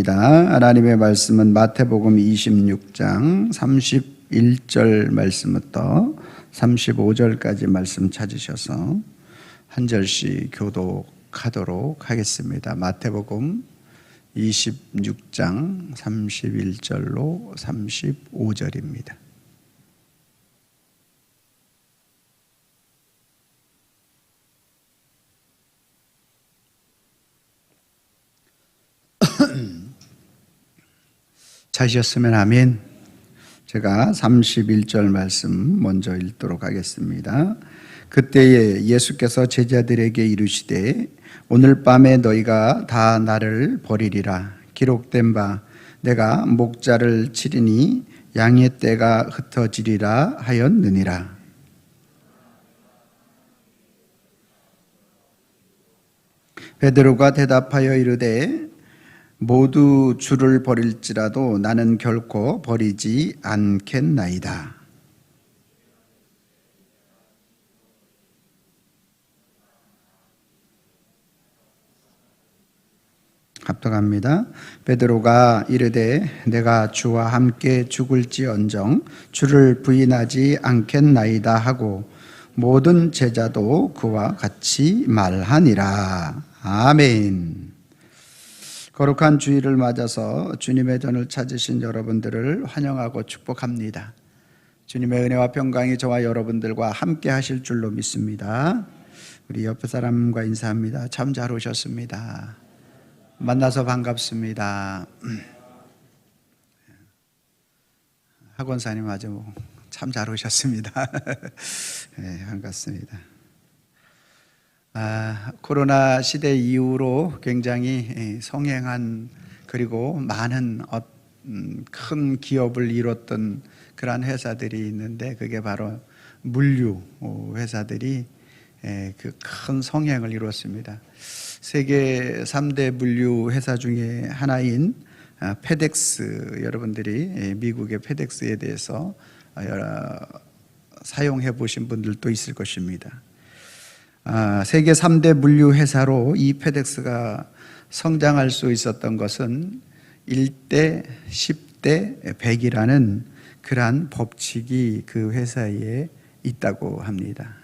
하겠습니다. 하나님의 말씀은 마태복음 26장 31절 말씀부터 35절까지 말씀 찾으셔서 한 절씩 교독하도록 하겠습니다. 마태복음 26장 31절로 35절입니다. 찾으셨으면 아멘. 제가 31절 말씀 먼저 읽도록 하겠습니다. 그때에 예수께서 제자들에게 이르시되 오늘 밤에 너희가 다 나를 버리리라. 기록된 바 내가 목자를 치리니 양의 떼가 흩어지리라 하였느니라. 베드로가 대답하여 이르되 모두 주를 버릴지라도 나는 결코 버리지 않겠나이다. 합독합니다. 베드로가 이르되 내가 주와 함께 죽을지언정 주를 부인하지 않겠나이다 하고 모든 제자도 그와 같이 말하니라. 아멘. 거룩한 주일을 맞아서 주님의 전을 찾으신 여러분들을 환영하고 축복합니다. 주님의 은혜와 평강이 저와 여러분들과 함께 하실 줄로 믿습니다. 우리 옆에 사람과 인사합니다. 참 잘 오셨습니다. 만나서 반갑습니다. 학원사님 아주 참 잘 오셨습니다. 네, 반갑습니다. 코로나 시대 이후로 굉장히 성행한 그리고 많은 큰 기업을 이뤘던 그러한 회사들이 있는데 그게 바로 물류 회사들이 그 큰 성행을 이뤘습니다. 세계 3대 물류 회사 중에 하나인 페덱스, 여러분들이 미국의 페덱스에 대해서 사용해 보신 분들도 있을 것입니다. 세계 3대 물류 회사로 이 페덱스가 성장할 수 있었던 것은 1대 10대 100이라는 그러한 법칙이 그 회사에 있다고 합니다.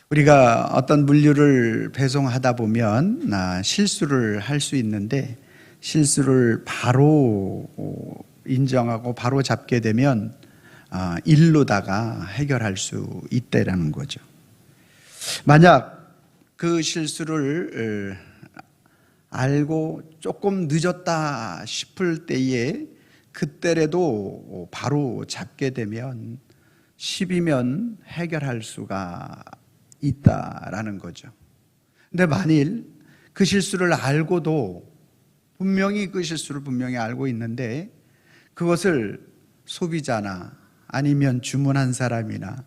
우리가 어떤 물류를 배송하다 보면 실수를 할 수 있는데 실수를 바로 인정하고 바로 잡게 되면 일로다가 해결할 수 있다라는 거죠. 만약 그 실수를 알고 조금 늦었다 싶을 때에 그때라도 바로 잡게 되면 10이면 해결할 수가 있다라는 거죠. 근데 만일 그 실수를 알고도 분명히 그 실수를 분명히 알고 있는데 그것을 소비자나 아니면 주문한 사람이나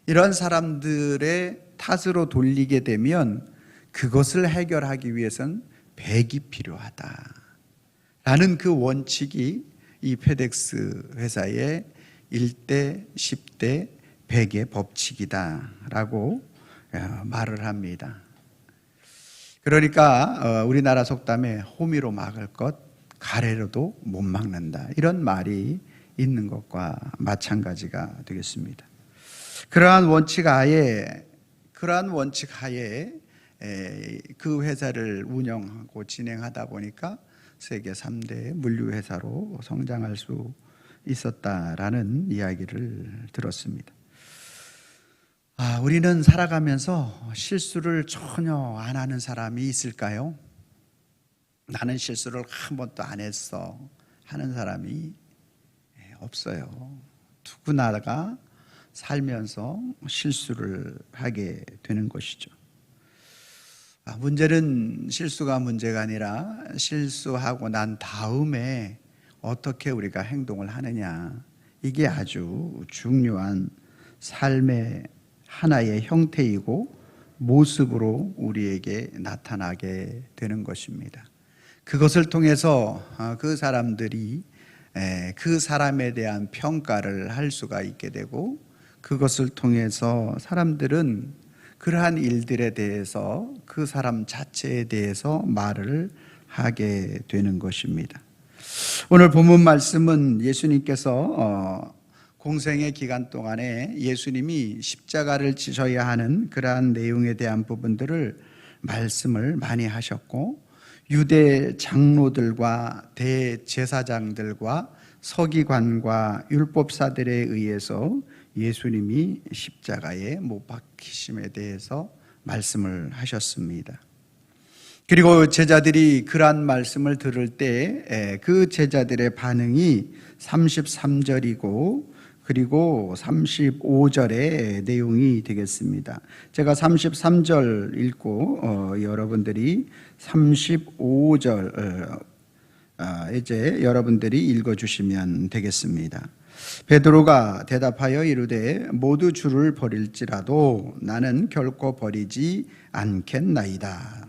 이런 사람들의 탓으로 돌리게 되면 그것을 해결하기 위해서는 100이 필요하다 라는 그 원칙이 이 페덱스 회사의 1대 10대 100의 법칙이다 라고 말을 합니다. 그러니까 우리나라 속담에 호미로 막을 것 가래로도 못 막는다 이런 말이 있는 것과 마찬가지가 되겠습니다. 그러한 원칙 하에 그 회사를 운영하고 진행하다 보니까 세계 3대 물류 회사로 성장할 수 있었다라는 이야기를 들었습니다. 우리는 살아가면서 실수를 전혀 안 하는 사람이 있을까요? 나는 실수를 한 번도 안 했어 하는 사람이 없어요. 누구나가 살면서 실수를 하게 되는 것이죠. 문제는 실수가 문제가 아니라 실수하고 난 다음에 어떻게 우리가 행동을 하느냐, 이게 아주 중요한 삶의 하나의 형태이고 모습으로 우리에게 나타나게 되는 것입니다. 그것을 통해서 그 사람들이 그 사람에 대한 평가를 할 수가 있게 되고 그것을 통해서 사람들은 그러한 일들에 대해서 그 사람 자체에 대해서 말을 하게 되는 것입니다. 오늘 본문 말씀은 예수님께서 공생의 기간 동안에 예수님이 십자가를 지셔야 하는 그러한 내용에 대한 부분들을 말씀을 많이 하셨고, 유대 장로들과 대제사장들과 서기관과 율법사들에 의해서 예수님이 십자가에 못 박히심에 대해서 말씀을 하셨습니다. 그리고 제자들이 그러한 말씀을 들을 때 그 제자들의 반응이 33절이고 그리고 35절의 내용이 되겠습니다. 제가 33절 읽고 여러분들이 35절 이제 여러분들이 읽어주시면 되겠습니다. 베드로가 대답하여 이르되 모두 주를 버릴지라도 나는 결코 버리지 않겠나이다.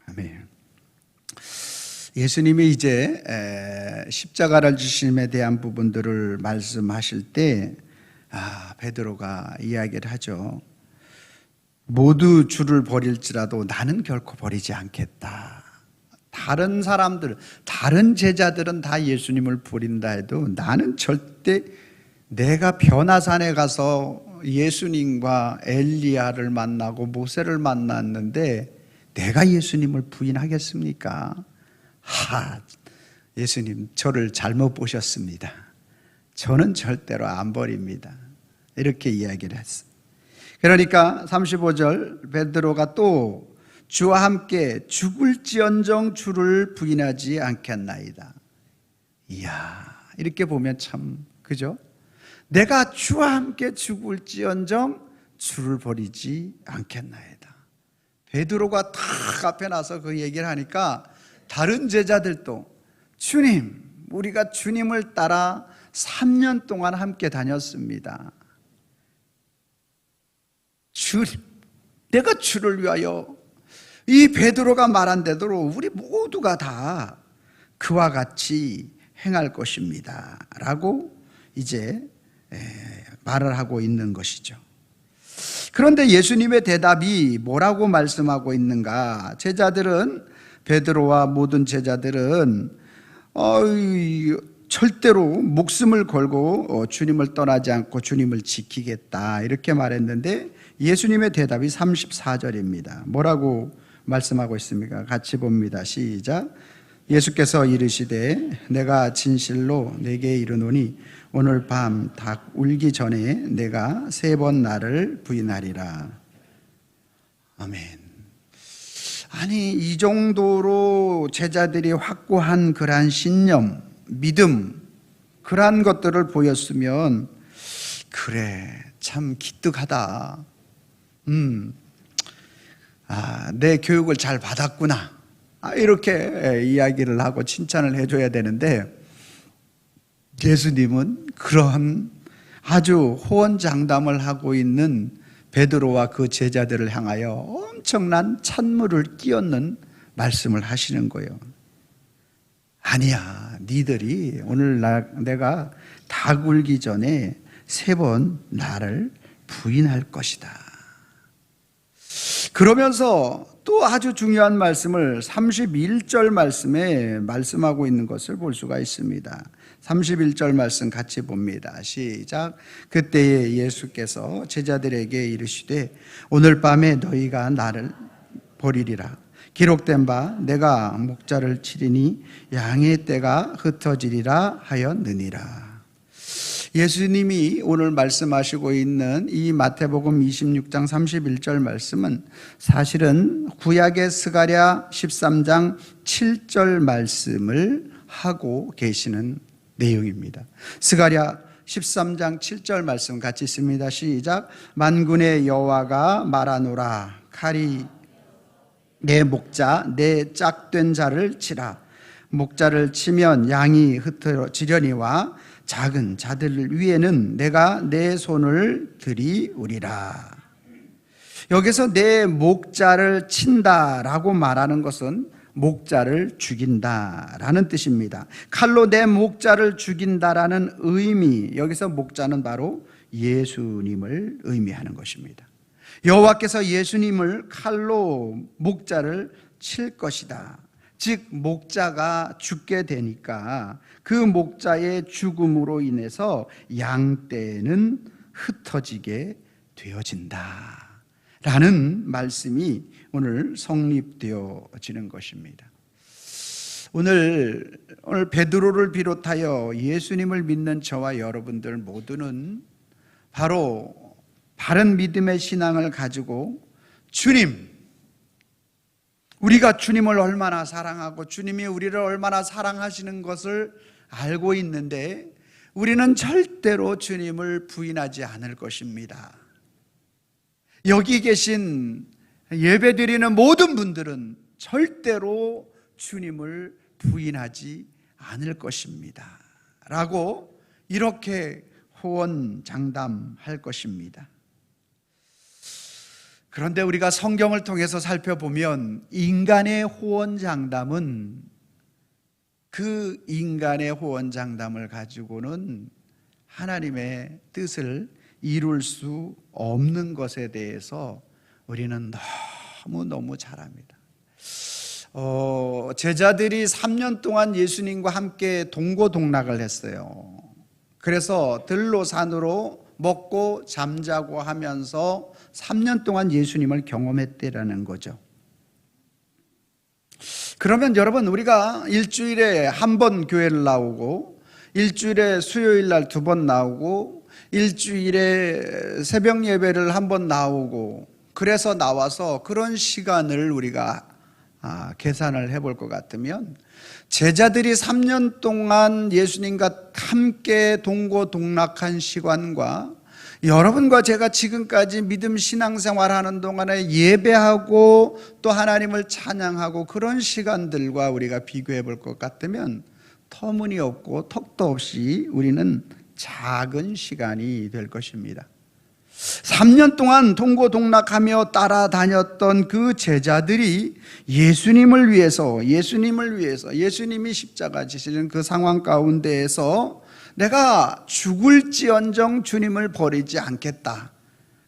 아멘. 예수님이 이제 십자가를 지심에 대한 부분들을 말씀하실 때 베드로가 이야기를 하죠. 모두 주를 버릴지라도 나는 결코 버리지 않겠다. 다른 사람들, 다른 제자들은 다 예수님을 버린다 해도 나는 절대, 내가 변화산에 가서 예수님과 엘리야를 만나고 모세를 만났는데 내가 예수님을 부인하겠습니까? 예수님 저를 잘못 보셨습니다. 저는 절대로 안 버립니다. 이렇게 이야기를 했어요. 그러니까 35절 베드로가 또 주와 함께 죽을지언정 주를 부인하지 않겠나이다. 이야, 이렇게 보면 참 그죠? 내가 주와 함께 죽을지언정 주를 버리지 않겠나이다. 베드로가 탁 앞에 나서 그 얘기를 하니까 다른 제자들도 주님, 우리가 주님을 따라 3년 동안 함께 다녔습니다. 주님, 내가 주를 위하여 이 베드로가 말한 대로 우리 모두가 다 그와 같이 행할 것입니다 라고 이제 말을 하고 있는 것이죠. 그런데 예수님의 대답이 뭐라고 말씀하고 있는가? 제자들은, 베드로와 모든 제자들은 절대로 목숨을 걸고 주님을 떠나지 않고 주님을 지키겠다 이렇게 말했는데 예수님의 대답이 34절입니다. 뭐라고 말씀하고 있습니까? 같이 봅니다. 시작. 예수께서 이르시되 내가 진실로 내게 이르노니 오늘 밤 닭 울기 전에 내가 3번 나를 부인하리라. 아멘. 아니, 이 정도로 제자들이 확고한 그러한 신념, 믿음, 그러한 것들을 보였으면 그래, 참 기특하다. 내 교육을 잘 받았구나. 이렇게 이야기를 하고 칭찬을 해줘야 되는데 예수님은 그런 아주 호언장담을 하고 있는 베드로와 그 제자들을 향하여 엄청난 찬물을 끼얹는 말씀을 하시는 거예요. 아니야, 니들이 오늘 내가 닭 울기 전에 3번 나를 부인할 것이다. 그러면서 또 아주 중요한 말씀을 31절 말씀에 말씀하고 있는 것을 볼 수가 있습니다. 31절 말씀 같이 봅니다. 시작. 그때에 예수께서 제자들에게 이르시되 오늘 밤에 너희가 나를 버리리라. 기록된 바 내가 목자를 치리니 양의 떼가 흩어지리라 하였느니라. 예수님이 오늘 말씀하시고 있는 이 마태복음 26장 31절 말씀은 사실은 구약의 스가랴 13장 7절 말씀을 하고 계시는 내용입니다. 스가랴 13장 7절 말씀 같이 있습니다. 시작. 만군의 여호와가 말하노라. 칼이 내 목자 내 짝된 자를 치라. 목자를 치면 양이 흩어지려니와 작은 자들 위에는 내가 내 손을 들이우리라. 여기서 내 목자를 친다라고 말하는 것은 목자를 죽인다라는 뜻입니다. 칼로 내 목자를 죽인다라는 의미, 여기서 목자는 바로 예수님을 의미하는 것입니다. 여호와께서 예수님을 칼로 목자를 칠 것이다. 즉 목자가 죽게 되니까 그 목자의 죽음으로 인해서 양떼는 흩어지게 되어진다 라는 말씀이 오늘 성립되어지는 것입니다. 오늘 베드로를 비롯하여 예수님을 믿는 저와 여러분들 모두는 바로 바른 믿음의 신앙을 가지고 주님, 우리가 주님을 얼마나 사랑하고 주님이 우리를 얼마나 사랑하시는 것을 알고 있는데 우리는 절대로 주님을 부인하지 않을 것입니다. 여기 계신 예배드리는 모든 분들은 절대로 주님을 부인하지 않을 것입니다 라고 이렇게 호언장담할 것입니다. 그런데 우리가 성경을 통해서 살펴보면 인간의 호언장담은 그 인간의 호언장담을 가지고는 하나님의 뜻을 이룰 수 없는 것에 대해서 우리는 너무너무 잘 압니다. 제자들이 3년 동안 예수님과 함께 동고동락을 했어요. 그래서 들로 산으로 먹고 잠자고 하면서 3년 동안 예수님을 경험했대라는 거죠. 그러면 여러분, 우리가 일주일에 한 번 교회를 나오고 일주일에 수요일 날 2번 나오고 일주일에 새벽 예배를 한 번 나오고 그래서 나와서 그런 시간을 우리가 계산을 해볼 것 같으면 제자들이 3년 동안 예수님과 함께 동고동락한 시간과 여러분과 제가 지금까지 믿음 신앙생활 하는 동안에 예배하고 또 하나님을 찬양하고 그런 시간들과 우리가 비교해 볼 것 같으면 터무니없고 턱도 없이 우리는 작은 시간이 될 것입니다. 3년 동안 동고동락하며 따라다녔던 그 제자들이 예수님을 위해서 예수님이 십자가 지시는 그 상황 가운데에서 내가 죽을지언정 주님을 버리지 않겠다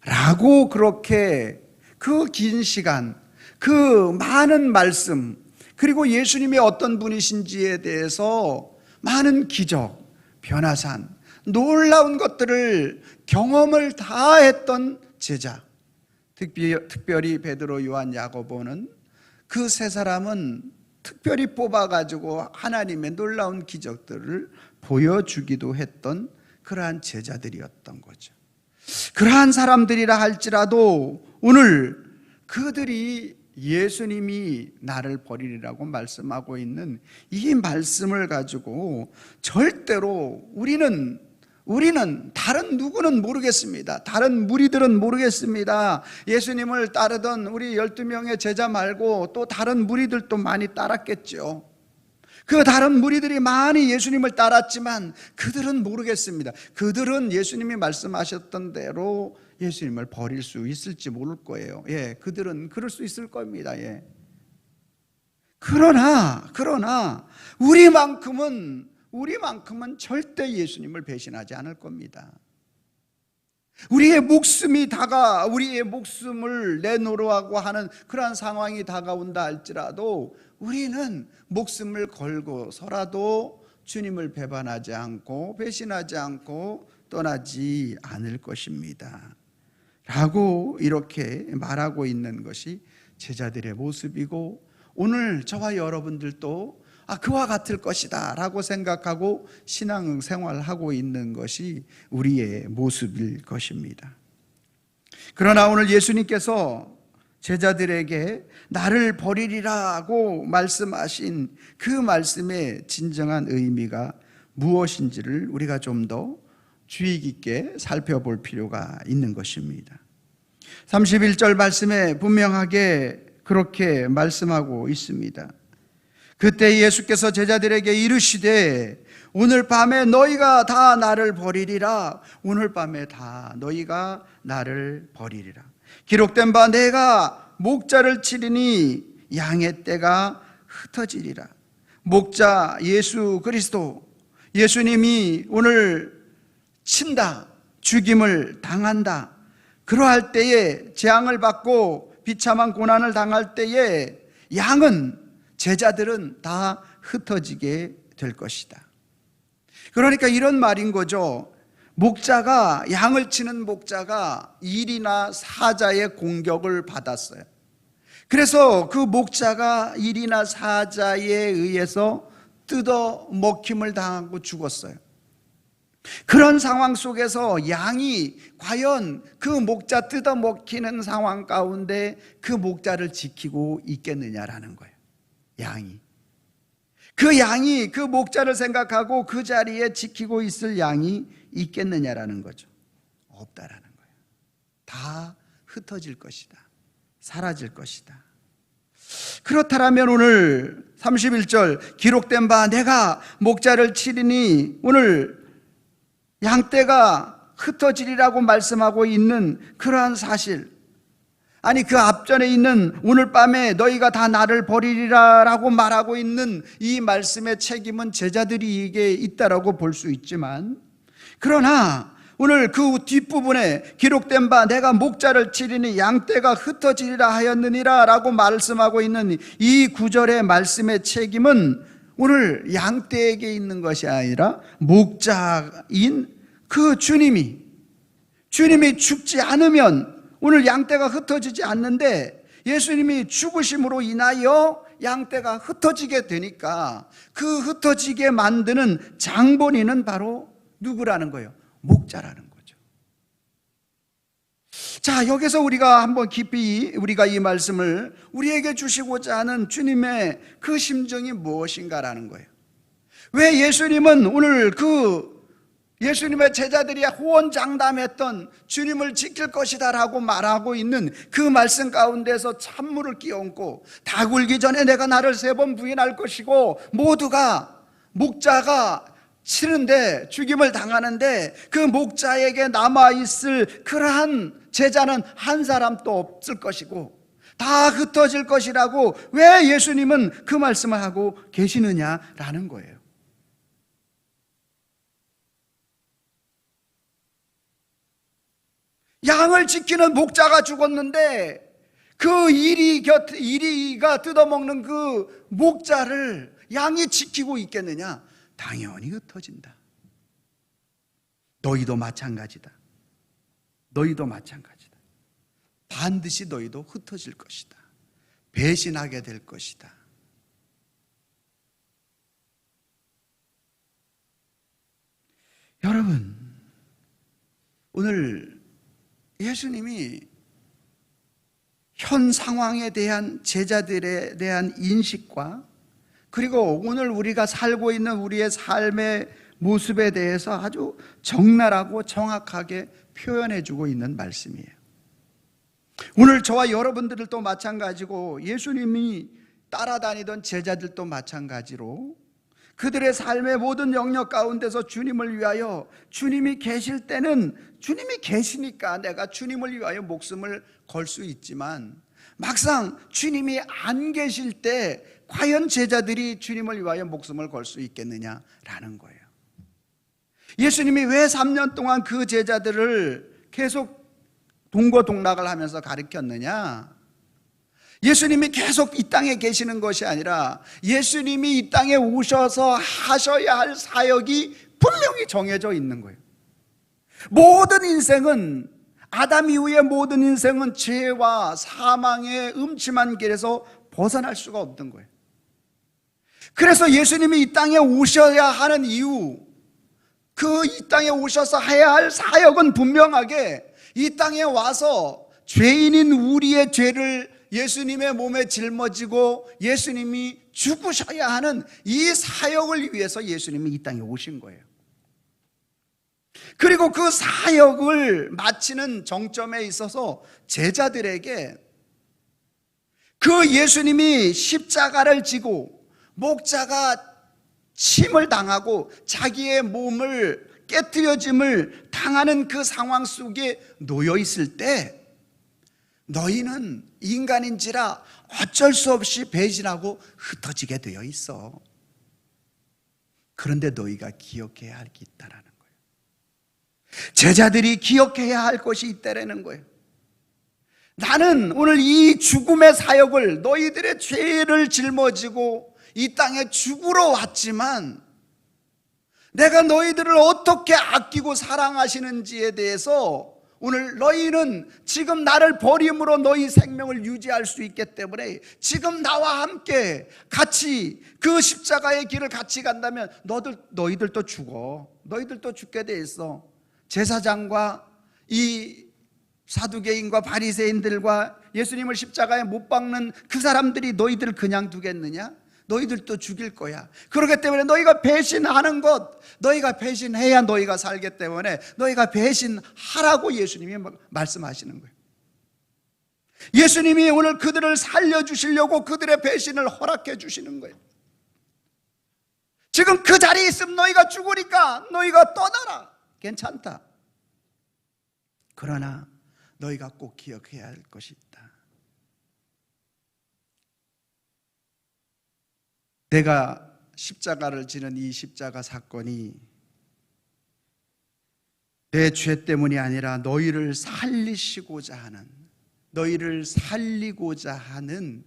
라고 그렇게 그 긴 시간, 그 많은 말씀, 그리고 예수님이 어떤 분이신지에 대해서 많은 기적, 변화산, 놀라운 것들을 경험을 다 했던 제자, 특별히 베드로, 요한, 야고보는 그 세 사람은 특별히 뽑아가지고 하나님의 놀라운 기적들을 보여주기도 했던 그러한 제자들이었던 거죠. 그러한 사람들이라 할지라도 오늘 그들이 예수님이 나를 버리리라고 말씀하고 있는 이 말씀을 가지고 절대로 우리는 다른 누구는 모르겠습니다. 다른 무리들은 모르겠습니다. 예수님을 따르던 우리 12명의 제자 말고 또 다른 무리들도 많이 따랐겠죠. 그 다른 무리들이 많이 예수님을 따랐지만 그들은 모르겠습니다. 그들은 예수님이 말씀하셨던 대로 예수님을 버릴 수 있을지 모를 거예요. 그들은 그럴 수 있을 겁니다. 그러나 우리만큼은 절대 예수님을 배신하지 않을 겁니다. 우리의 목숨을 내놓으라고 하는 그러한 상황이 다가온다 할지라도 우리는 목숨을 걸고서라도 주님을 배반하지 않고 배신하지 않고 떠나지 않을 것입니다 라고 이렇게 말하고 있는 것이 제자들의 모습이고, 오늘 저와 여러분들도 그와 같을 것이다 라고 생각하고 신앙생활하고 있는 것이 우리의 모습일 것입니다. 그러나 오늘 예수님께서 제자들에게 나를 버리리라고 말씀하신 그 말씀의 진정한 의미가 무엇인지를 우리가 좀 더 주의 깊게 살펴볼 필요가 있는 것입니다. 31절 말씀에 분명하게 그렇게 말씀하고 있습니다. 그때 예수께서 제자들에게 이르시되 오늘 밤에 너희가 다 나를 버리리라. 오늘 밤에 다 너희가 나를 버리리라. 기록된 바 내가 목자를 치리니 양의 떼가 흩어지리라. 목자 예수 그리스도, 예수님이 오늘 친다, 죽임을 당한다, 그러할 때에, 재앙을 받고 비참한 고난을 당할 때에 양은, 제자들은 다 흩어지게 될 것이다. 그러니까 이런 말인 거죠. 목자가, 양을 치는 목자가 일이나 사자의 공격을 받았어요. 그래서 그 목자가 일이나 사자에 의해서 뜯어 먹힘을 당하고 죽었어요. 그런 상황 속에서 양이 과연 그 목자 뜯어 먹히는 상황 가운데 그 목자를 지키고 있겠느냐라는 거예요. 그 양이 그 목자를 생각하고 그 자리에 지키고 있을 양이 있겠느냐라는 거죠. 없다라는 거예요. 다 흩어질 것이다. 사라질 것이다. 그렇다면 오늘 31절 기록된 바 내가 목자를 치리니, 오늘 양떼가 흩어지리라고 말씀하고 있는 그러한 사실, 아니 그 앞전에 있는 오늘 밤에 너희가 다 나를 버리리라 라고 말하고 있는 이 말씀의 책임은 제자들에게 있다라고 볼 수 있지만, 그러나 오늘 그 뒷부분에 기록된 바 내가 목자를 치리니 양떼가 흩어지리라 하였느니라 라고 말씀하고 있는 이 구절의 말씀의 책임은 오늘 양떼에게 있는 것이 아니라 목자인 그 주님이 죽지 않으면 오늘 양떼가 흩어지지 않는데, 예수님이 죽으심으로 인하여 양떼가 흩어지게 되니까 그 흩어지게 만드는 장본인은 바로 누구라는 거예요? 목자라는 거죠. 자, 여기서 우리가 한번 깊이 우리가 이 말씀을 우리에게 주시고자 하는 주님의 그 심정이 무엇인가라는 거예요. 왜 예수님은 오늘 예수님의 제자들이 호언장담했던 주님을 지킬 것이다 라고 말하고 있는 그 말씀 가운데서 찬물을 끼얹고, 다 굴기 전에 내가 나를 3번 부인할 것이고, 모두가 목자가 치는데 죽임을 당하는데 그 목자에게 남아있을 그러한 제자는 한 사람도 없을 것이고 다 흩어질 것이라고 왜 예수님은 그 말씀을 하고 계시느냐라는 거예요. 양을 지키는 목자가 죽었는데 그 이리가 뜯어먹는 그 목자를 양이 지키고 있겠느냐? 당연히 흩어진다. 너희도 마찬가지다. 반드시 너희도 흩어질 것이다. 배신하게 될 것이다. 여러분, 오늘 예수님이 현 상황에 대한 제자들에 대한 인식과, 그리고 오늘 우리가 살고 있는 우리의 삶의 모습에 대해서 아주 적나라하고 정확하게 표현해주고 있는 말씀이에요. 오늘 저와 여러분들도 마찬가지고 예수님이 따라다니던 제자들도 마찬가지로 그들의 삶의 모든 영역 가운데서 주님을 위하여, 주님이 계실 때는 주님이 계시니까 내가 주님을 위하여 목숨을 걸 수 있지만, 막상 주님이 안 계실 때 과연 제자들이 주님을 위하여 목숨을 걸 수 있겠느냐라는 거예요. 예수님이 왜 3년 동안 그 제자들을 계속 동고동락을 하면서 가르쳤느냐? 예수님이 계속 이 땅에 계시는 것이 아니라 예수님이 이 땅에 오셔서 하셔야 할 사역이 분명히 정해져 있는 거예요. 모든 인생은, 아담 이후의 모든 인생은 죄와 사망의 음침한 길에서 벗어날 수가 없는 거예요. 그래서 예수님이 이 땅에 오셔야 하는 이유, 그 이 땅에 오셔서 해야 할 사역은 분명하게 이 땅에 와서 죄인인 우리의 죄를 예수님의 몸에 짊어지고 예수님이 죽으셔야 하는 이 사역을 위해서 예수님이 이 땅에 오신 거예요. 그리고 그 사역을 마치는 정점에 있어서 제자들에게 그 예수님이 십자가를 지고 목자가 침을 당하고 자기의 몸을 깨트려짐을 당하는 그 상황 속에 놓여 있을 때 너희는 인간인지라 어쩔 수 없이 배신하고 흩어지게 되어 있어. 그런데 너희가 기억해야 할 게 있다라는 거예요. 제자들이 기억해야 할 것이 있다라는 거예요. 나는 오늘 이 죽음의 사역을, 너희들의 죄를 짊어지고 이 땅에 죽으러 왔지만 내가 너희들을 어떻게 아끼고 사랑하시는지에 대해서 오늘 너희는 지금 나를 버림으로 너희 생명을 유지할 수 있기 때문에 지금 나와 함께 같이 그 십자가의 길을 같이 간다면 너희들도 죽어. 너희들도 죽게 돼 있어. 제사장과 이 사두개인과 바리새인들과 예수님을 십자가에 못 박는 그 사람들이 너희들을 그냥 두겠느냐? 너희들도 죽일 거야. 그렇기 때문에 너희가 배신하는 것, 너희가 배신해야 너희가 살기 때문에 너희가 배신하라고 예수님이 말씀하시는 거예요. 예수님이 오늘 그들을 살려주시려고 그들의 배신을 허락해 주시는 거예요. 지금 그 자리에 있으면 너희가 죽으니까 너희가 떠나라. 괜찮다. 그러나 너희가 꼭 기억해야 할 것이 있다. 내가 십자가를 지는 이 십자가 사건이 내 죄 때문이 아니라 너희를 살리시고자 하는, 너희를 살리고자 하는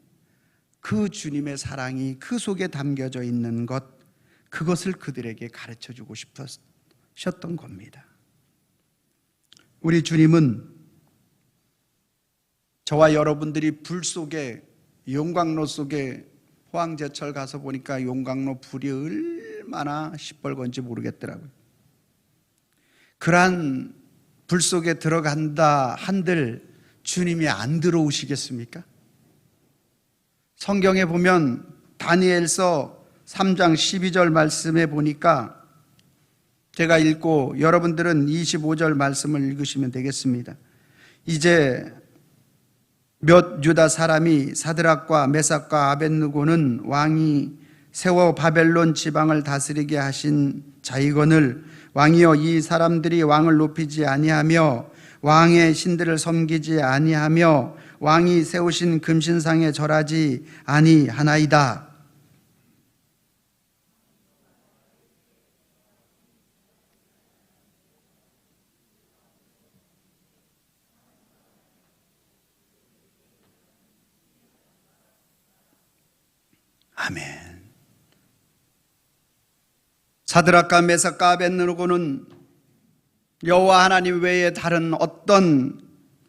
그 주님의 사랑이 그 속에 담겨져 있는 것, 그것을 그들에게 가르쳐주고 싶으셨던 겁니다. 우리 주님은 저와 여러분들이 불 속에, 용광로 속에, 포항제철 가서 보니까 용광로 불이 얼마나 시뻘건지 모르겠더라고요. 그러한 불 속에 들어간다 한들 주님이 안 들어오시겠습니까? 성경에 보면 다니엘서 3장 12절 말씀에 보니까, 제가 읽고 여러분들은 25절 말씀을 읽으시면 되겠습니다. 이제 몇 유다 사람이 사드락과 메삭과 아벳느고는 왕이 세워 바벨론 지방을 다스리게 하신 자이거늘 왕이여, 이 사람들이 왕을 높이지 아니하며 왕의 신들을 섬기지 아니하며 왕이 세우신 금신상에 절하지 아니하나이다. 아멘. 사드락과 메삭과 아벳느고는 여호와 하나님 외에 다른 어떤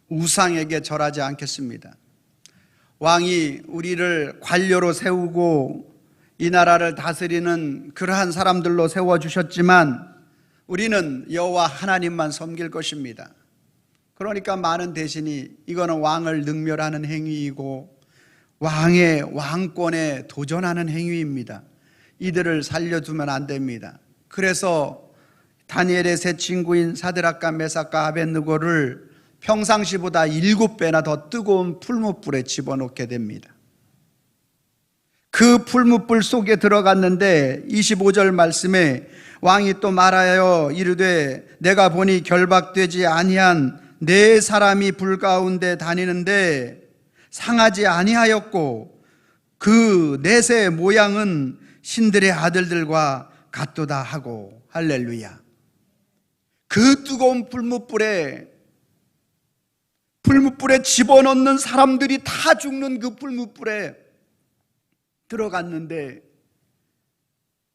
우상에게 절하지 않겠습니다. 왕이 우리를 관료로 세우고 이 나라를 다스리는 그러한 사람들로 세워주셨지만 우리는 여호와 하나님만 섬길 것입니다. 그러니까 많은 대신이 이거는 왕을 능멸하는 행위이고 왕의 왕권에 도전하는 행위입니다. 이들을 살려두면 안 됩니다. 그래서 다니엘의 세 친구인 사드락과 메삭과 아벳느고를 평상시보다 7배나 더 뜨거운 풀무불에 집어넣게 됩니다. 그 풀무불 속에 들어갔는데 25절 말씀에 왕이 또 말하여 이르되 내가 보니 결박되지 아니한 네 사람이 불 가운데 다니는데 상하지 아니하였고 그 넷의 모양은 신들의 아들들과 같도다 하고. 할렐루야. 그 뜨거운 풀무불에 집어넣는 사람들이 다 죽는 그 풀무불에 들어갔는데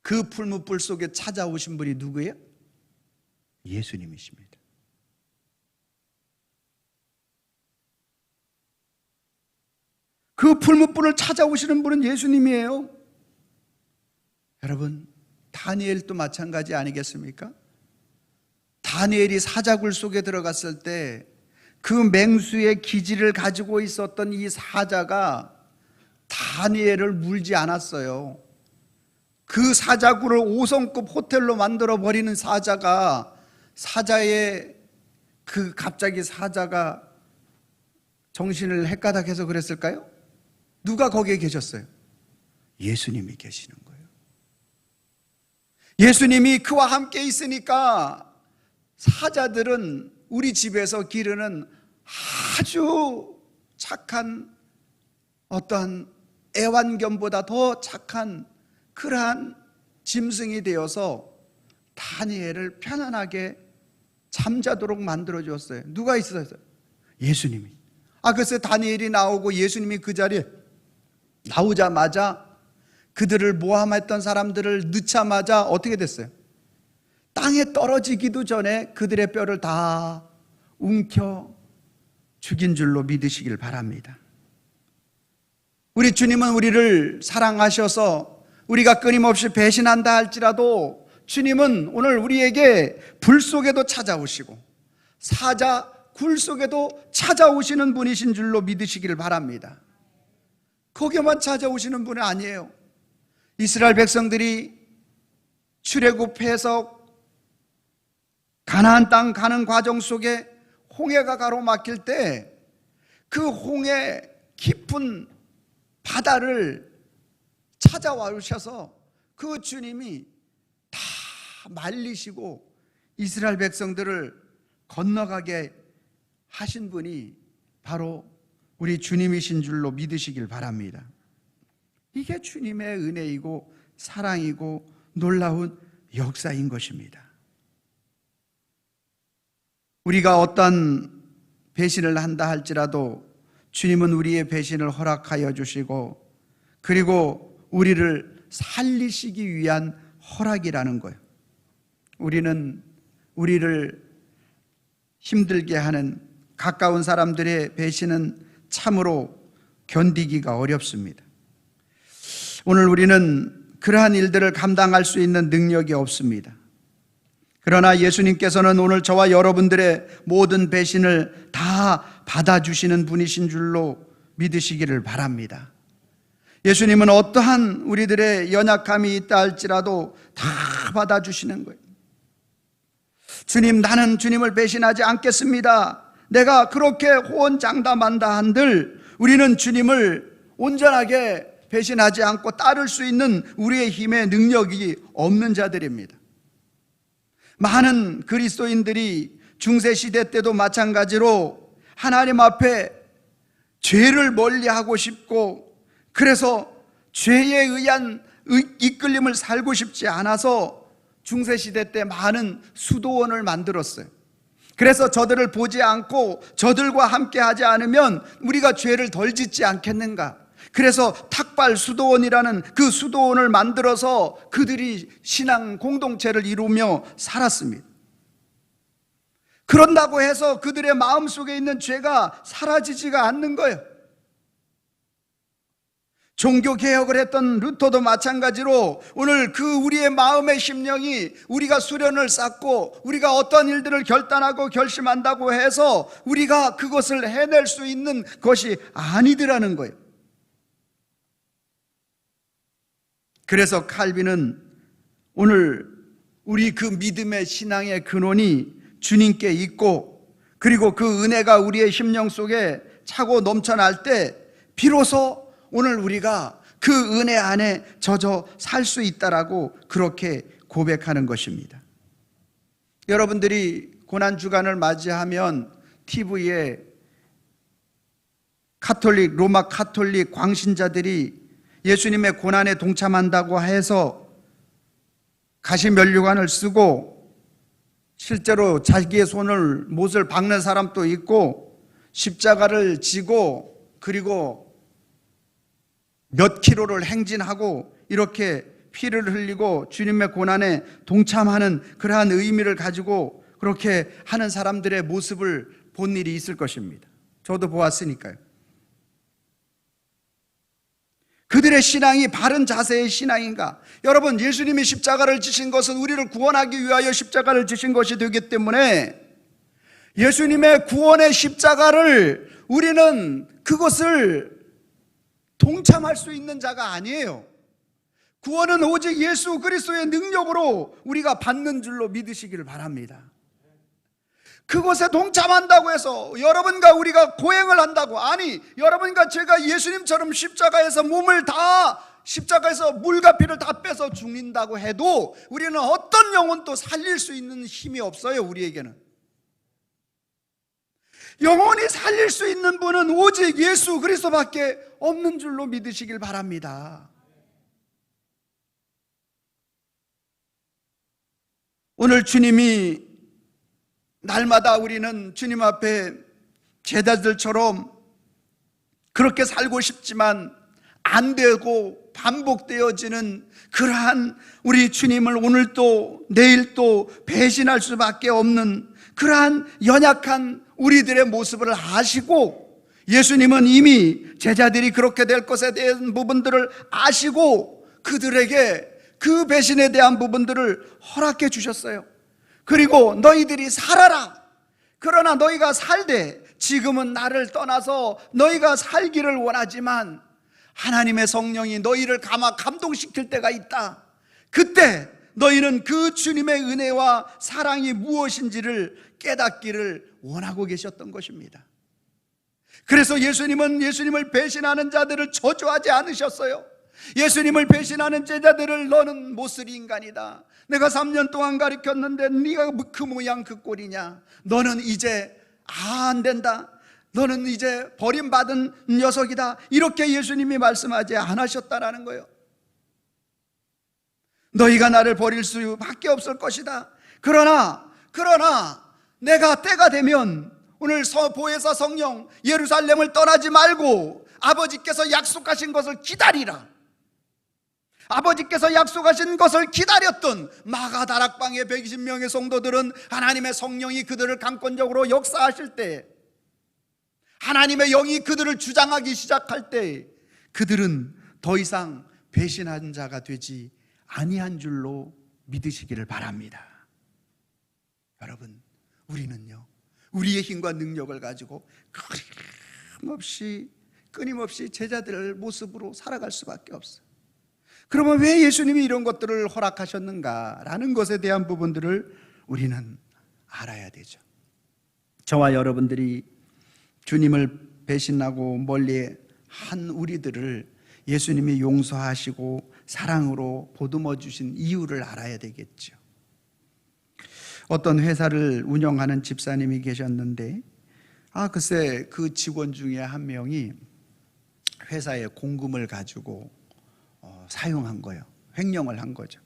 그 풀무불 속에 찾아오신 분이 누구예요? 예수님이십니다. 그 풀무불을 찾아오시는 분은 예수님이에요. 여러분, 다니엘도 마찬가지 아니겠습니까? 다니엘이 사자굴 속에 들어갔을 때 그 맹수의 기질을 가지고 있었던 이 사자가 다니엘을 물지 않았어요. 그 사자굴을 5성급 호텔로 만들어 버리는 사자가 갑자기 사자가 정신을 헷가닥해서 그랬을까요? 누가 거기에 계셨어요? 예수님이 계시는 거예요. 예수님이 그와 함께 있으니까 사자들은 우리 집에서 기르는 아주 착한 어떠한 애완견보다 더 착한 그러한 짐승이 되어서 다니엘을 편안하게 잠자도록 만들어 주었어요. 누가 있었어요? 예수님이. 그래서 다니엘이 나오고 예수님이 그 자리에 나오자마자 그들을 모함했던 사람들을 넣자마자 어떻게 됐어요? 땅에 떨어지기도 전에 그들의 뼈를 다 움켜 죽인 줄로 믿으시길 바랍니다. 우리 주님은 우리를 사랑하셔서 우리가 끊임없이 배신한다 할지라도 주님은 오늘 우리에게 불 속에도 찾아오시고 사자 굴 속에도 찾아오시는 분이신 줄로 믿으시길 바랍니다. 거기만 찾아오시는 분은 아니에요. 이스라엘 백성들이 출애굽해서 가나안 땅 가는 과정 속에 홍해가 가로막힐 때 그 홍해 깊은 바다를 찾아와 오셔서 그 주님이 다 말리시고 이스라엘 백성들을 건너가게 하신 분이 바로 우리 주님이신 줄로 믿으시길 바랍니다. 이게 주님의 은혜이고 사랑이고 놀라운 역사인 것입니다. 우리가 어떤 배신을 한다 할지라도 주님은 우리의 배신을 허락하여 주시고 그리고 우리를 살리시기 위한 허락이라는 거예요. 우리는 우리를 힘들게 하는 가까운 사람들의 배신은 참으로 견디기가 어렵습니다. 오늘 우리는 그러한 일들을 감당할 수 있는 능력이 없습니다. 그러나 예수님께서는 오늘 저와 여러분들의 모든 배신을 다 받아주시는 분이신 줄로 믿으시기를 바랍니다. 예수님은 어떠한 우리들의 연약함이 있다 할지라도 다 받아주시는 거예요. 주님, 나는 주님을 배신하지 않겠습니다. 내가 그렇게 호언장담한다 한들 우리는 주님을 온전하게 배신하지 않고 따를 수 있는 우리의 힘의 능력이 없는 자들입니다. 많은 그리스도인들이 중세시대 때도 마찬가지로 하나님 앞에 죄를 멀리하고 싶고 그래서 죄에 의한 이끌림을 살고 싶지 않아서 중세시대 때 많은 수도원을 만들었어요. 그래서 저들을 보지 않고 저들과 함께 하지 않으면 우리가 죄를 덜 짓지 않겠는가. 그래서 탁발 수도원이라는 그 수도원을 만들어서 그들이 신앙 공동체를 이루며 살았습니다. 그런다고 해서 그들의 마음속에 있는 죄가 사라지지가 않는 거예요. 종교개혁을 했던 루터도 마찬가지로 오늘 그 우리의 마음의 심령이 우리가 수련을 쌓고 우리가 어떤 일들을 결단하고 결심한다고 해서 우리가 그것을 해낼 수 있는 것이 아니더라는 거예요. 그래서 칼빈은 오늘 우리 그 믿음의 신앙의 근원이 주님께 있고 그리고 그 은혜가 우리의 심령 속에 차고 넘쳐날 때 비로소 오늘 우리가 그 은혜 안에 젖어 살 수 있다라고 그렇게 고백하는 것입니다. 여러분들이 고난주간을 맞이하면 TV에 로마 카톨릭 광신자들이 예수님의 고난에 동참한다고 해서 가시면류관을 쓰고 실제로 자기의 못을 박는 사람도 있고 십자가를 지고 그리고 몇 킬로를 행진하고 이렇게 피를 흘리고 주님의 고난에 동참하는 그러한 의미를 가지고 그렇게 하는 사람들의 모습을 본 일이 있을 것입니다. 저도 보았으니까요. 그들의 신앙이 바른 자세의 신앙인가? 여러분, 예수님이 십자가를 지신 것은 우리를 구원하기 위하여 십자가를 지신 것이 되기 때문에 예수님의 구원의 십자가를 우리는 그것을 동참할 수 있는 자가 아니에요. 구원은 오직 예수 그리스도의 능력으로 우리가 받는 줄로 믿으시기를 바랍니다. 그것에 동참한다고 해서 여러분과 우리가 고행을 한다고, 아니 여러분과 제가 예수님처럼 십자가에서 몸을 다 십자가에서 물과 피를 다 빼서 죽는다고 해도 우리는 어떤 영혼도 살릴 수 있는 힘이 없어요. 우리에게는 영혼이 살릴 수 있는 분은 오직 예수 그리스도밖에 없는 줄로 믿으시길 바랍니다. 오늘 주님이 날마다 우리는 주님 앞에 제자들처럼 그렇게 살고 싶지만 안 되고 반복되어지는 그러한 우리 주님을 오늘도 내일도 배신할 수밖에 없는 그러한 연약한 우리들의 모습을 아시고, 예수님은 이미 제자들이 그렇게 될 것에 대한 부분들을 아시고 그들에게 그 배신에 대한 부분들을 허락해 주셨어요. 그리고 너희들이 살아라. 그러나 너희가 살되 지금은 나를 떠나서 너희가 살기를 원하지만 하나님의 성령이 너희를 감동시킬 때가 있다. 그때 너희는 그 주님의 은혜와 사랑이 무엇인지를 깨닫기를 원하고 계셨던 것입니다. 그래서 예수님은 예수님을 배신하는 자들을 저주하지 않으셨어요. 예수님을 배신하는 제자들을 너는 못쓸이 인간이다. 내가 3년 동안 가르쳤는데 네가 그 모양 그 꼴이냐. 너는 이제 안 된다. 너는 이제 버림받은 녀석이다. 이렇게 예수님이 말씀하지 않으셨다라는 거예요. 너희가 나를 버릴 수밖에 없을 것이다. 그러나 내가 때가 되면 오늘 보혜사 성령 예루살렘을 떠나지 말고 아버지께서 약속하신 것을 기다리라. 아버지께서 약속하신 것을 기다렸던 마가다락방의 120명의 성도들은 하나님의 성령이 그들을 강권적으로 역사하실 때, 하나님의 영이 그들을 주장하기 시작할 때 그들은 더 이상 배신한 자가 되지 아니한 줄로 믿으시기를 바랍니다. 여러분, 우리는요, 우리의 힘과 능력을 가지고 끊임없이 제자들의 모습으로 살아갈 수밖에 없어요. 그러면 왜 예수님이 이런 것들을 허락하셨는가라는 것에 대한 부분들을 우리는 알아야 되죠. 저와 여러분들이 주님을 배신하고 멀리한 우리들을 예수님이 용서하시고 사랑으로 보듬어 주신 이유를 알아야 되겠죠. 어떤 회사를 운영하는 집사님이 계셨는데, 글쎄 그 직원 중에 한 명이 회사의 공금을 가지고 사용한 거예요. 횡령을 한 거죠.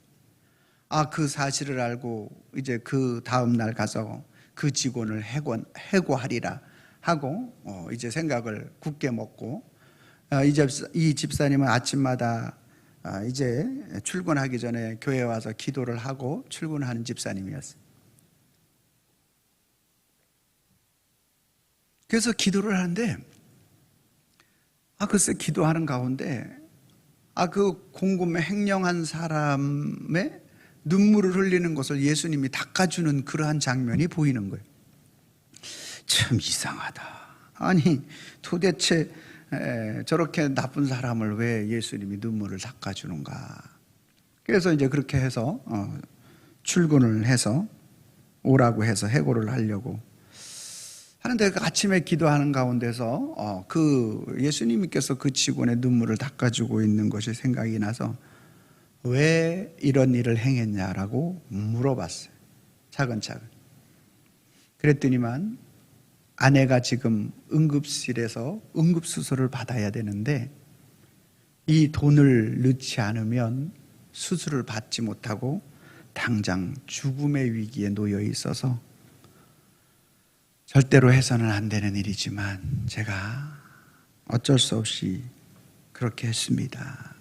그 사실을 알고 이제 그 다음 날 가서 그 직원을 해고하리라 하고 이제 생각을 굳게 먹고, 이 집사님은 아침마다 이제 출근하기 전에 교회에 와서 기도를 하고 출근하는 집사님이었어요. 그래서 기도를 하는데 글쎄 기도하는 가운데 그 공금에 횡령한 사람의 눈물을 흘리는 것을 예수님이 닦아주는 그러한 장면이 보이는 거예요. 참 이상하다. 아니 도대체 저렇게 나쁜 사람을 왜 예수님이 눈물을 닦아주는가. 그래서 이제 그렇게 해서 출근을 해서 오라고 해서 해고를 하려고 하는데, 그 아침에 기도하는 가운데서 그 예수님께서 그 직원의 눈물을 닦아주고 있는 것이 생각이 나서 왜 이런 일을 행했냐라고 물어봤어요. 차근차근. 그랬더니만 아내가 지금 응급실에서 응급수술을 받아야 되는데 이 돈을 넣지 않으면 수술을 받지 못하고 당장 죽음의 위기에 놓여 있어서 절대로 해서는 안 되는 일이지만 제가 어쩔 수 없이 그렇게 했습니다.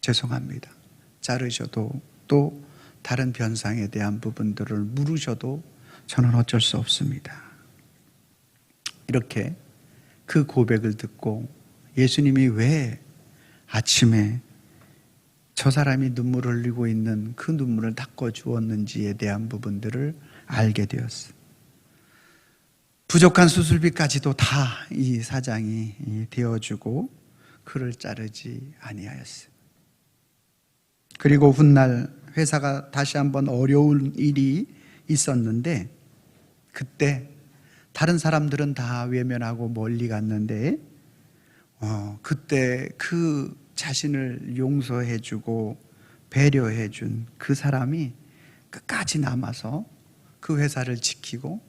죄송합니다. 자르셔도 또 다른 변상에 대한 부분들을 물으셔도 저는 어쩔 수 없습니다. 이렇게 그 고백을 듣고 예수님이 왜 아침에 저 사람이 눈물을 흘리고 있는 그 눈물을 닦아 주었는지에 대한 부분들을 알게 되었어요. 부족한 수술비까지도 다 이 사장이 되어주고 그를 자르지 아니하였어요. 그리고 훗날 회사가 다시 한번 어려운 일이 있었는데, 그때 다른 사람들은 다 외면하고 멀리 갔는데 그때 그 자신을 용서해주고 배려해준 그 사람이 끝까지 남아서 그 회사를 지키고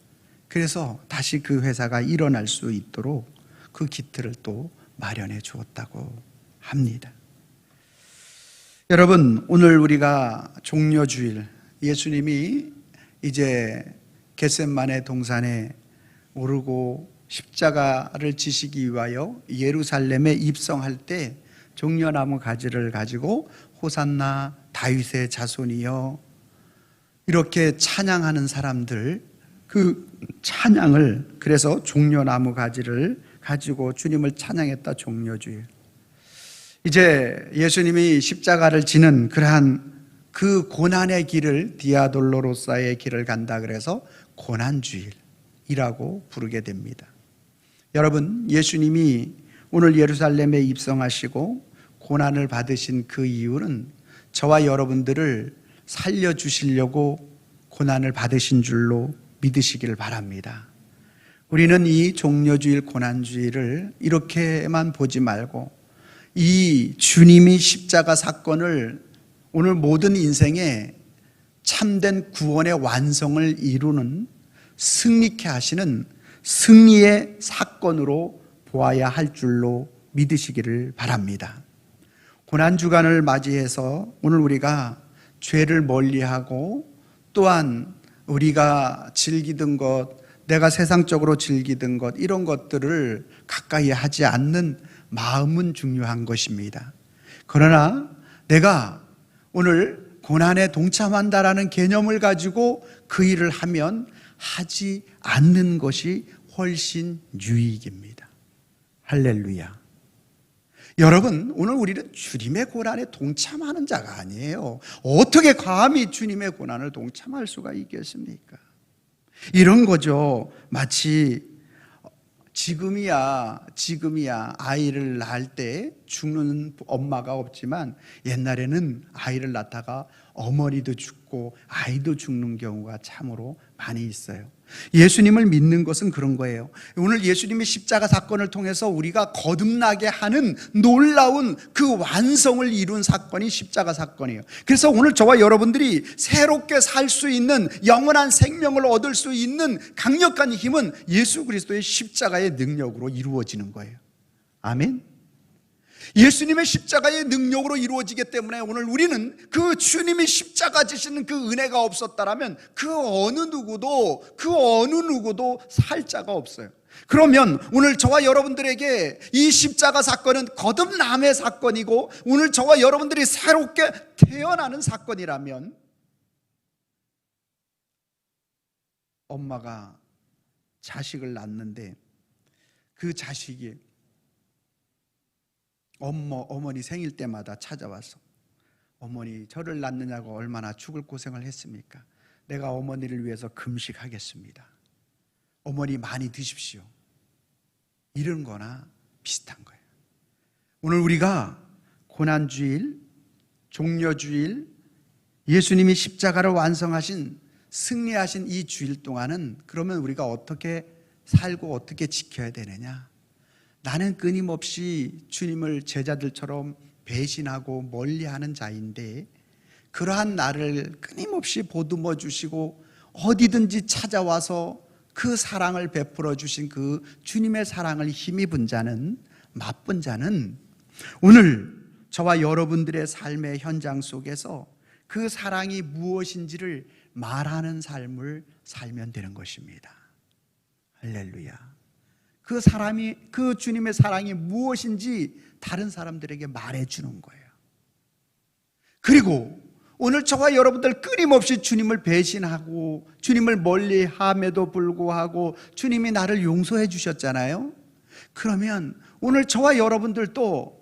그래서 다시 그 회사가 일어날 수 있도록 그 기틀을 또 마련해 주었다고 합니다. 여러분, 오늘 우리가 종려주일, 예수님이 이제 겟셋마네 동산에 오르고 십자가를 지시기 위하여 예루살렘에 입성할 때 종려나무 가지를 가지고 호산나 다윗의 자손이여 이렇게 찬양하는 사람들, 그 찬양을, 그래서 종려나무 가지를 가지고 주님을 찬양했다. 종려주일. 이제 예수님이 십자가를 지는 그러한 그 고난의 길을, 디아돌로로사의 길을 간다 그래서 고난주일이라고 부르게 됩니다. 여러분, 예수님이 오늘 예루살렘에 입성하시고 고난을 받으신 그 이유는 저와 여러분들을 살려주시려고 고난을 받으신 줄로 믿으시기를 바랍니다. 우리는 이 종려주일, 고난주일을 이렇게만 보지 말고 이 주님이 십자가 사건을 오늘 모든 인생에 참된 구원의 완성을 이루는, 승리케 하시는 승리의 사건으로 보아야 할 줄로 믿으시기를 바랍니다. 고난주간을 맞이해서 오늘 우리가 죄를 멀리하고 또한 우리가 즐기던 것, 내가 세상적으로 즐기던 것, 이런 것들을 가까이 하지 않는 마음은 중요한 것입니다. 그러나 내가 오늘 고난에 동참한다라는 개념을 가지고 그 일을 하면 하지 않는 것이 훨씬 유익입니다. 할렐루야. 여러분, 오늘 우리는 주님의 고난에 동참하는 자가 아니에요. 어떻게 감히 주님의 고난을 동참할 수가 있겠습니까? 이런 거죠. 마치 지금이야 아이를 낳을 때 죽는 엄마가 없지만 옛날에는 아이를 낳다가 어머니도 죽고 아이도 죽는 경우가 참으로 많이 있어요. 예수님을 믿는 것은 그런 거예요. 오늘 예수님의 십자가 사건을 통해서 우리가 거듭나게 하는 놀라운 그 완성을 이룬 사건이 십자가 사건이에요. 그래서 오늘 저와 여러분들이 새롭게 살 수 있는, 영원한 생명을 얻을 수 있는 강력한 힘은 예수 그리스도의 십자가의 능력으로 이루어지는 거예요. 아멘. 예수님의 십자가의 능력으로 이루어지기 때문에 오늘 우리는 그 주님이 십자가 지시는 그 은혜가 없었다라면 그 어느 누구도 살 자가 없어요. 그러면 오늘 저와 여러분들에게 이 십자가 사건은 거듭남의 사건이고 오늘 저와 여러분들이 새롭게 태어나는 사건이라면, 엄마가 자식을 낳는데 그 자식이 어머니 생일 때마다 찾아와서 어머니 저를 낳느냐고 얼마나 죽을 고생을 했습니까? 내가 어머니를 위해서 금식하겠습니다. 어머니 많이 드십시오. 이런 거나 비슷한 거예요. 오늘 우리가 고난주일, 종려주일, 예수님이 십자가를 완성하신, 승리하신 이 주일 동안은 그러면 우리가 어떻게 살고 어떻게 지켜야 되느냐? 나는 끊임없이 주님을 제자들처럼 배신하고 멀리하는 자인데 그러한 나를 끊임없이 보듬어 주시고 어디든지 찾아와서 그 사랑을 베풀어 주신 그 주님의 사랑을 힘입은 자는, 맛본 자는 오늘 저와 여러분들의 삶의 현장 속에서 그 사랑이 무엇인지를 말하는 삶을 살면 되는 것입니다. 할렐루야. 그 주님의 사랑이 무엇인지 다른 사람들에게 말해주는 거예요. 그리고 오늘 저와 여러분들 끊임없이 주님을 배신하고 주님을 멀리함에도 불구하고 주님이 나를 용서해 주셨잖아요. 그러면 오늘 저와 여러분들도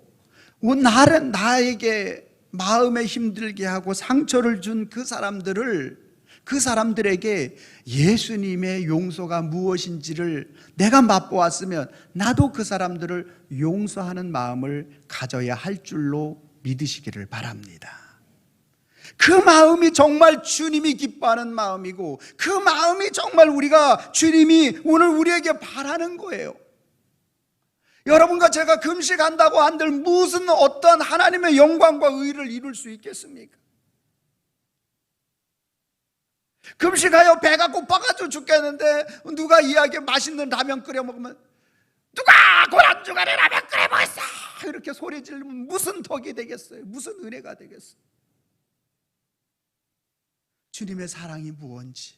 나에게 마음에 힘들게 하고 상처를 준 그 사람들에게 예수님의 용서가 무엇인지를 내가 맛보았으면 나도 그 사람들을 용서하는 마음을 가져야 할 줄로 믿으시기를 바랍니다. 그 마음이 정말 주님이 기뻐하는 마음이고 그 마음이 정말 주님이 오늘 우리에게 바라는 거예요. 여러분과 제가 금식한다고 한들 무슨 어떤 하나님의 영광과 의를 이룰 수 있겠습니까? 금식하여 배가 고파가지고 죽겠는데 누가 이야기에 맛있는 라면 끓여 먹으면 누가 고난주간에 라면 끓여 먹었어 이렇게 소리 지르면 무슨 덕이 되겠어요? 무슨 은혜가 되겠어요? 주님의 사랑이 무언지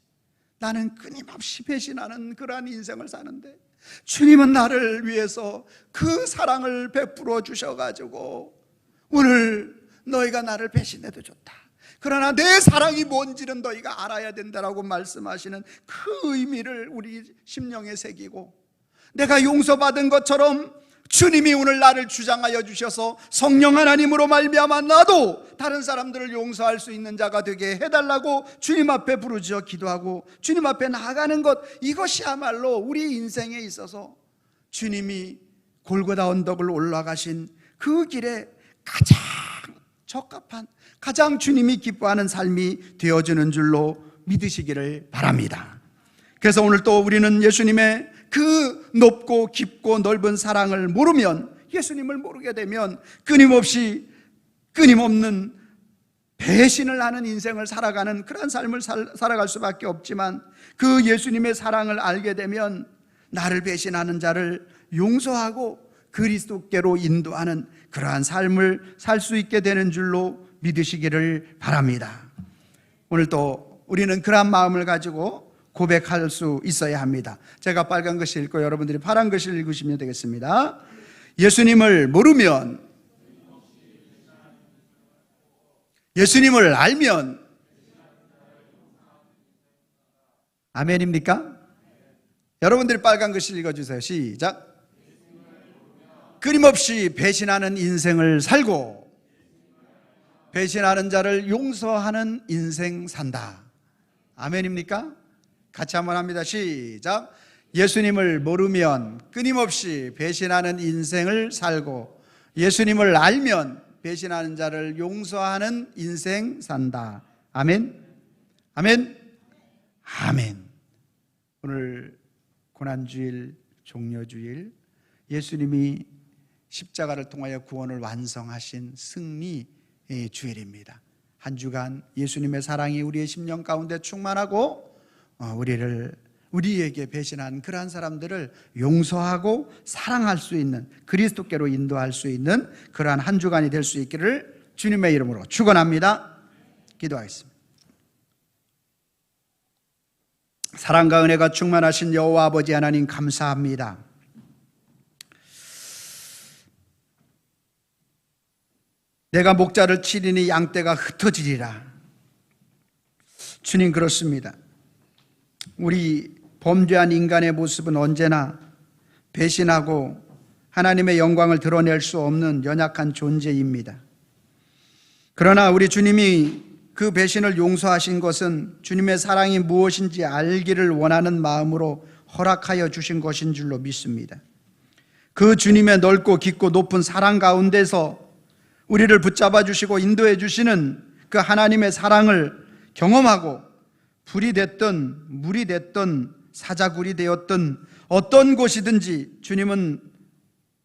나는 끊임없이 배신하는 그러한 인생을 사는데 주님은 나를 위해서 그 사랑을 베풀어 주셔가지고 오늘 너희가 나를 배신해도 좋다, 그러나 내 사랑이 뭔지는 너희가 알아야 된다라고 말씀하시는 그 의미를 우리 심령에 새기고, 내가 용서받은 것처럼 주님이 오늘 나를 주장하여 주셔서 성령 하나님으로 말미암아 나도 다른 사람들을 용서할 수 있는 자가 되게 해달라고 주님 앞에 부르짖어 기도하고 주님 앞에 나아가는 것, 이것이야말로 우리 인생에 있어서 주님이 골고다 언덕을 올라가신 그 길에 가장 적합한, 가장 주님이 기뻐하는 삶이 되어주는 줄로 믿으시기를 바랍니다. 그래서 오늘 또 우리는 예수님의 그 높고 깊고 넓은 사랑을 모르면, 예수님을 모르게 되면 끊임없는 배신을 하는 인생을 살아가는 그런 삶을 살아갈 수밖에 없지만, 그 예수님의 사랑을 알게 되면 나를 배신하는 자를 용서하고 그리스도께로 인도하는 그러한 삶을 살 수 있게 되는 줄로 믿으시기를 바랍니다. 오늘 또 우리는 그러한 마음을 가지고 고백할 수 있어야 합니다. 제가 빨간 글씨 읽고 여러분들이 파란 글씨를 읽으시면 되겠습니다. 예수님을 모르면, 예수님을 알면, 아멘입니까? 여러분들이 빨간 글씨 읽어주세요. 시작. 끊임없이 배신하는 인생을 살고 배신하는 자를 용서하는 인생 산다. 아멘입니까? 같이 한번 합니다. 시작. 예수님을 모르면 끊임없이 배신하는 인생을 살고 예수님을 알면 배신하는 자를 용서하는 인생 산다. 아멘. 아멘. 아멘. 오늘 고난주일, 종려주일, 예수님이 십자가를 통하여 구원을 완성하신 승리의 주일입니다. 한 주간 예수님의 사랑이 우리의 심령 가운데 충만하고 우리에게 배신한 그러한 사람들을 용서하고 사랑할 수 있는, 그리스도께로 인도할 수 있는 그러한 한 주간이 될 수 있기를 주님의 이름으로 축원합니다. 기도하겠습니다. 사랑과 은혜가 충만하신 여호와 아버지 하나님, 감사합니다. 내가 목자를 치리니 양떼가 흩어지리라. 주님, 그렇습니다. 우리 범죄한 인간의 모습은 언제나 배신하고 하나님의 영광을 드러낼 수 없는 연약한 존재입니다. 그러나 우리 주님이 그 배신을 용서하신 것은 주님의 사랑이 무엇인지 알기를 원하는 마음으로 허락하여 주신 것인 줄로 믿습니다. 그 주님의 넓고 깊고 높은 사랑 가운데서 우리를 붙잡아 주시고 인도해 주시는 그 하나님의 사랑을 경험하고 불이 됐든 물이 됐든 사자굴이 되었든 어떤 곳이든지 주님은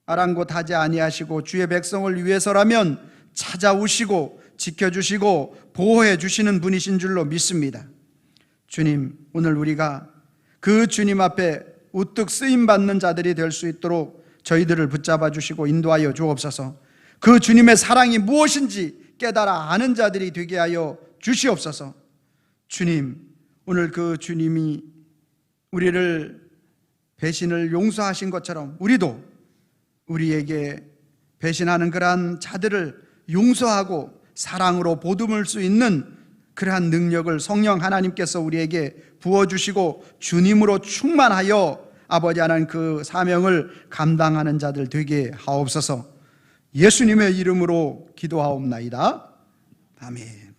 아랑곳하지 아니하시고 주의 백성을 위해서라면 찾아오시고 지켜주시고 보호해 주시는 분이신 줄로 믿습니다. 주님, 오늘 우리가 그 주님 앞에 우뚝 쓰임받는 자들이 될 수 있도록 저희들을 붙잡아 주시고 인도하여 주옵소서. 그 주님의 사랑이 무엇인지 깨달아 아는 자들이 되게 하여 주시옵소서. 주님, 오늘 그 주님이 우리를 배신을 용서하신 것처럼 우리도 우리에게 배신하는 그러한 자들을 용서하고 사랑으로 보듬을 수 있는 그러한 능력을 성령 하나님께서 우리에게 부어주시고 주님으로 충만하여 아버지 하나님 그 사명을 감당하는 자들 되게 하옵소서. 예수님의 이름으로 기도하옵나이다. 아멘.